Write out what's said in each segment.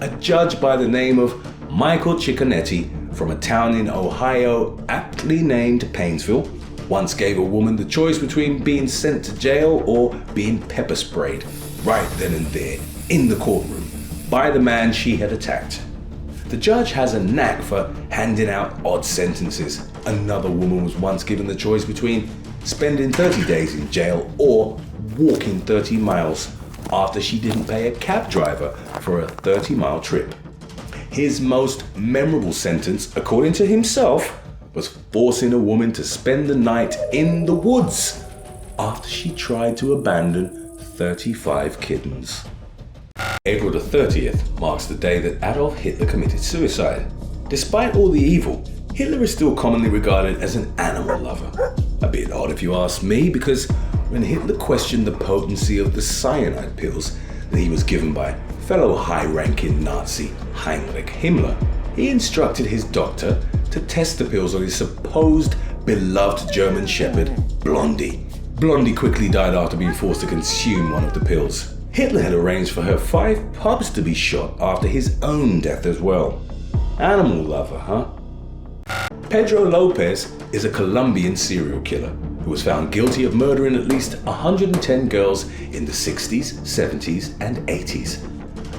A judge by the name of Michael Cicconetti from a town in Ohio aptly named Painesville once gave a woman the choice between being sent to jail or being pepper sprayed right then and there in the courtroom by the man she had attacked. The judge has a knack for handing out odd sentences. Another woman was once given the choice between spending 30 days in jail or walking 30 miles after she didn't pay a cab driver for a 30-mile trip. His most memorable sentence, according to himself, was forcing a woman to spend the night in the woods after she tried to abandon 35 kittens. April the 30th marks the day that Adolf Hitler committed suicide. Despite all the evil, Hitler is still commonly regarded as an animal lover. A bit odd if you ask me, because when Hitler questioned the potency of the cyanide pills that he was given by fellow high-ranking Nazi Heinrich Himmler, he instructed his doctor to test the pills on his supposed beloved German shepherd, Blondie. Blondie quickly died after being forced to consume one of the pills. Hitler had arranged for her 5 pups to be shot after his own death as well. Animal lover, huh? Pedro Lopez is a Colombian serial killer who was found guilty of murdering at least 110 girls in the 60s, 70s, and 80s.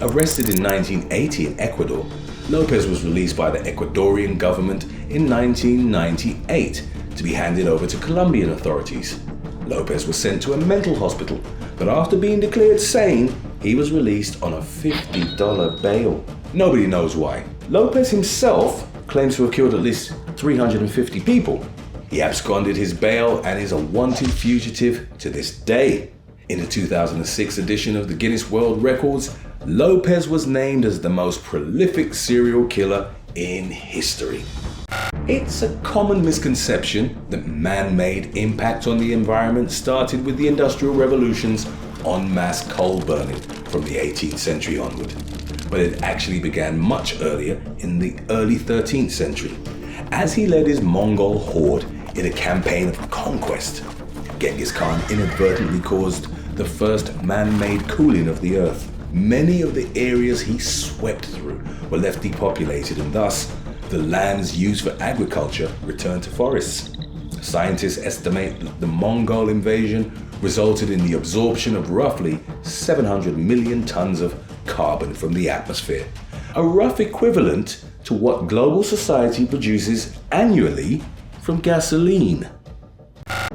Arrested in 1980 in Ecuador, Lopez was released by the Ecuadorian government in 1998 to be handed over to Colombian authorities. Lopez was sent to a mental hospital, but after being declared sane, he was released on a $50 bail. Nobody knows why. Lopez himself claims to have killed at least 350 people. He absconded his bail and is a wanted fugitive to this day. In the 2006 edition of the Guinness World Records, Lopez was named as the most prolific serial killer in history. It's a common misconception that man-made impact on the environment started with the Industrial Revolution's en masse coal burning from the 18th century onward, but it actually began much earlier in the early 13th century, as he led his Mongol horde in a campaign of conquest. Genghis Khan inadvertently caused the first man-made cooling of the earth. Many of the areas he swept through were left depopulated, and thus the lands used for agriculture returned to forests. Scientists estimate that the Mongol invasion resulted in the absorption of roughly 700 million tons of carbon from the atmosphere, a rough equivalent to what global society produces annually from gasoline.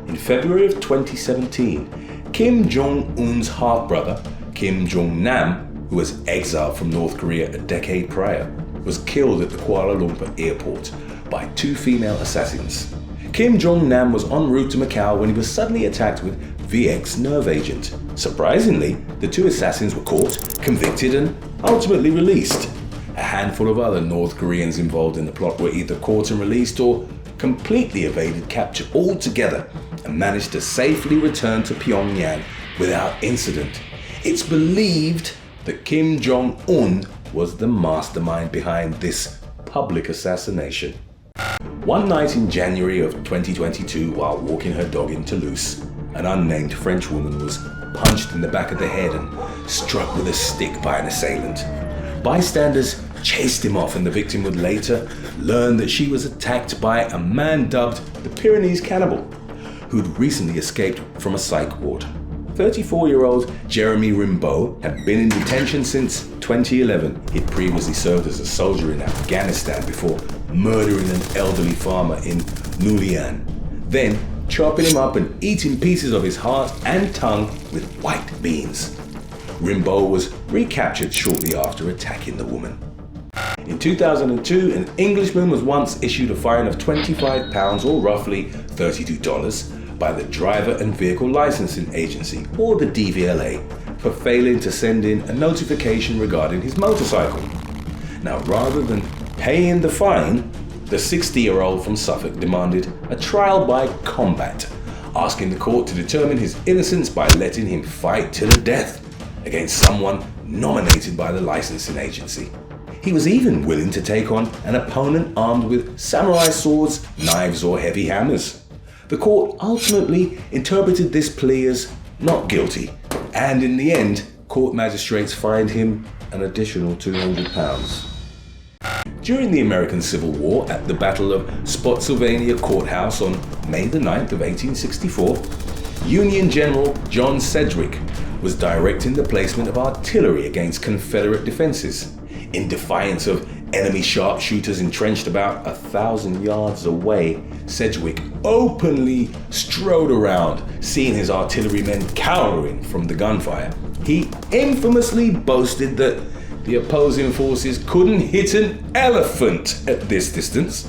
In February of 2017, Kim Jong-un's half-brother, Kim Jong-nam, who was exiled from North Korea a decade prior, was killed at the Kuala Lumpur airport by 2 female assassins. Kim Jong-nam was en route to Macau when he was suddenly attacked with VX nerve agent. Surprisingly, the 2 assassins were caught, convicted, and ultimately released. A handful of other North Koreans involved in the plot were either caught and released or completely evaded capture altogether and managed to safely return to Pyongyang without incident. It's believed that Kim Jong-un was the mastermind behind this public assassination. One night in January of 2022, while walking her dog in Toulouse, an unnamed French woman was punched in the back of the head and struck with a stick by an assailant. Bystanders chased him off, and the victim would later learn that she was attacked by a man dubbed the Pyrenees Cannibal, who'd recently escaped from a psych ward. 34-year-old Jeremy Rimbaud had been in detention since 2011. He'd previously served as a soldier in Afghanistan before murdering an elderly farmer in Nulian, then chopping him up and eating pieces of his heart and tongue with white beans. Rimbaud was recaptured shortly after attacking the woman. In 2002, an Englishman was once issued a fine of £25 or roughly $32 by the Driver and Vehicle Licensing Agency, or the DVLA, for failing to send in a notification regarding his motorcycle. Now, rather than paying the fine, the 60-year-old from Suffolk demanded a trial by combat, asking the court to determine his innocence by letting him fight to the death against someone nominated by the licensing agency. He was even willing to take on an opponent armed with samurai swords, knives, or heavy hammers. The court ultimately interpreted this plea as not guilty, and in the end, court magistrates fined him an additional £200. During the American Civil War at the Battle of Spotsylvania Courthouse on May the 9th of 1864, Union General John Sedgwick was directing the placement of artillery against Confederate defenses. In defiance of enemy sharpshooters entrenched about 1,000 yards away, Sedgwick openly strode around, seeing his artillerymen cowering from the gunfire. He infamously boasted that the opposing forces couldn't hit an elephant at this distance.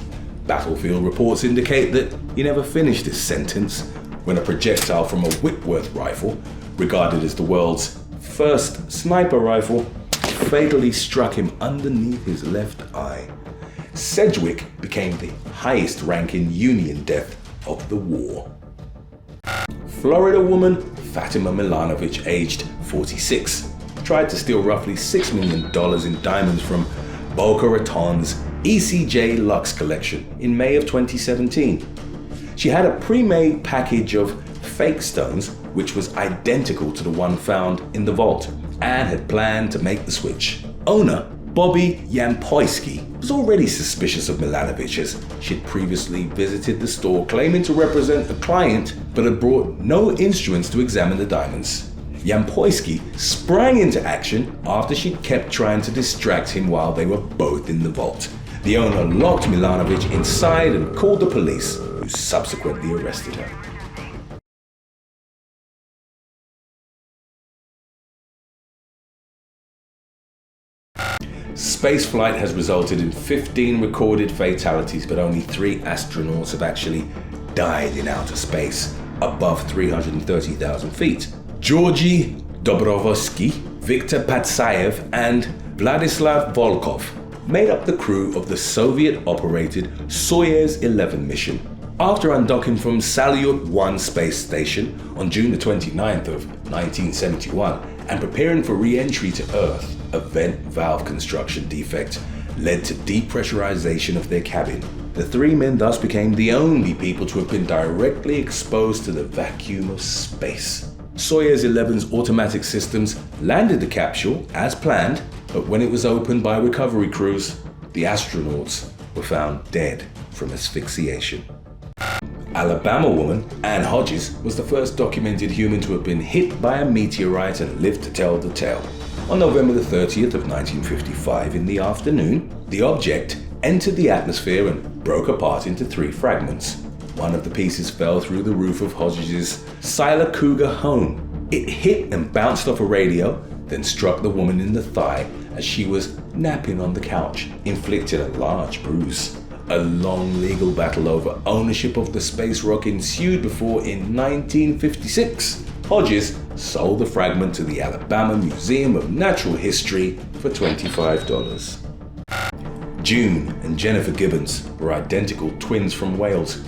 Battlefield reports indicate that he never finished his sentence when a projectile from a Whitworth rifle, regarded as the world's first sniper rifle, fatally struck him underneath his left eye. Sedgwick became the highest-ranking Union death of the war. Florida woman Fatima Milanovich, aged 46, tried to steal roughly $6 million in diamonds from Boca Raton's ECJ Lux collection in May of 2017. She had a pre-made package of fake stones, which was identical to the one found in the vault, and had planned to make the switch. Owner Bobby Yampoyski was already suspicious of Milanovich, as she'd previously visited the store claiming to represent a client but had brought no instruments to examine the diamonds. Yampoyski sprang into action after she'd kept trying to distract him while they were both in the vault. The owner locked Milanovich inside and called the police, who subsequently arrested her. Spaceflight has resulted in 15 recorded fatalities, but only 3 astronauts have actually died in outer space, above 330,000 feet. Georgy Dobrovolsky, Viktor Patsayev, and Vladislav Volkov made up the crew of the Soviet-operated Soyuz 11 mission. After undocking from Salyut-1 space station on June the 29th of 1971 and preparing for re-entry to Earth, a vent valve construction defect led to depressurization of their cabin. The 3 men thus became the only people to have been directly exposed to the vacuum of space. Soyuz 11's automatic systems landed the capsule as planned, but when it was opened by recovery crews, the astronauts were found dead from asphyxiation. Alabama woman Ann Hodges was the first documented human to have been hit by a meteorite and lived to tell the tale. On November the 30th of 1955 in the afternoon, the object entered the atmosphere and broke apart into 3 fragments. One of the pieces fell through the roof of Hodges' Silacuga home. It hit and bounced off a radio, then struck the woman in the thigh as she was napping on the couch, inflicting a large bruise. A long legal battle over ownership of the space rock ensued before, in 1956, Hodges sold the fragment to the Alabama Museum of Natural History for $25. June and Jennifer Gibbons were identical twins from Wales,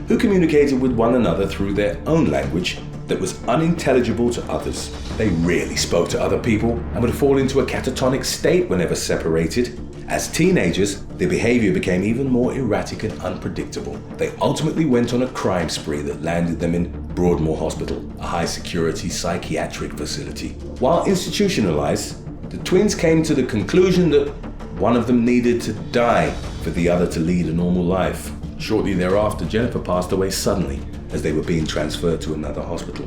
who communicated with one another through their own language that was unintelligible to others. They rarely spoke to other people and would fall into a catatonic state whenever separated. As teenagers, their behavior became even more erratic and unpredictable. They ultimately went on a crime spree that landed them in Broadmoor Hospital, a high-security psychiatric facility. While institutionalized, the twins came to the conclusion that one of them needed to die for the other to lead a normal life. Shortly thereafter, Jennifer passed away suddenly as they were being transferred to another hospital.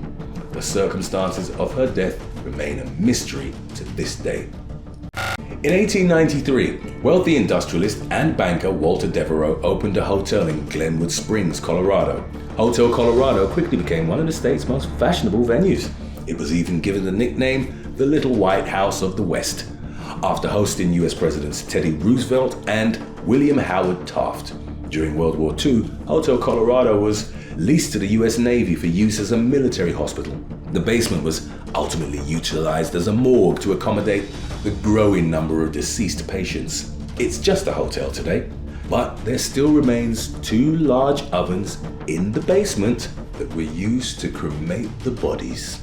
The circumstances of her death remain a mystery to this day. In 1893, wealthy industrialist and banker Walter Devereaux opened a hotel in Glenwood Springs, Colorado. Hotel Colorado quickly became one of the state's most fashionable venues. It was even given the nickname the Little White House of the West, after hosting US Presidents Teddy Roosevelt and William Howard Taft. During World War II, Hotel Colorado was leased to the US Navy for use as a military hospital. The basement was ultimately utilized as a morgue to accommodate the growing number of deceased patients. It's just a hotel today, but there still remains 2 large ovens in the basement that were used to cremate the bodies.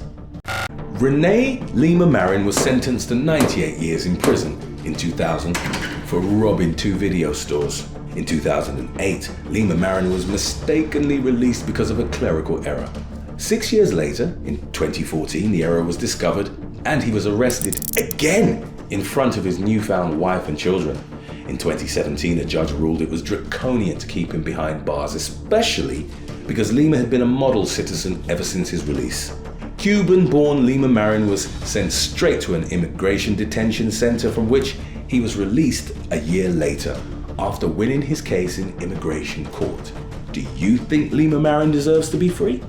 Renee Lima Marin was sentenced to 98 years in prison in 2000 for robbing 2 video stores. In 2008, Lima Marin was mistakenly released because of a clerical error. 6 years later, in 2014, the error was discovered and he was arrested again in front of his newfound wife and children. In 2017, a judge ruled it was draconian to keep him behind bars, especially because Lima had been a model citizen ever since his release. Cuban-born Lima Marin was sent straight to an immigration detention center from which he was released a year later after winning his case in immigration court. Do you think Lima Marin deserves to be free?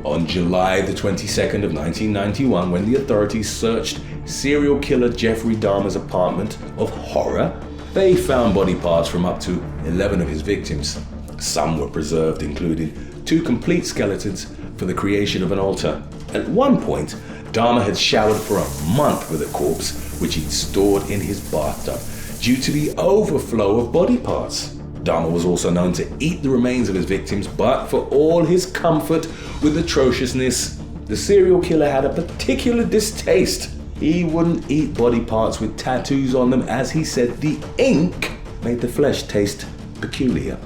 On July the 22nd of 1991, when the authorities searched serial killer Jeffrey Dahmer's apartment of horror, they found body parts from up to 11 of his victims. Some were preserved, including 2 complete skeletons for the creation of an altar. At one point, Dahmer had showered for a month with a corpse which he'd stored in his bathtub due to the overflow of body parts. Dahmer was also known to eat the remains of his victims, but for all his comfort with atrociousness, the serial killer had a particular distaste. He wouldn't eat body parts with tattoos on them, as he said the ink made the flesh taste peculiar.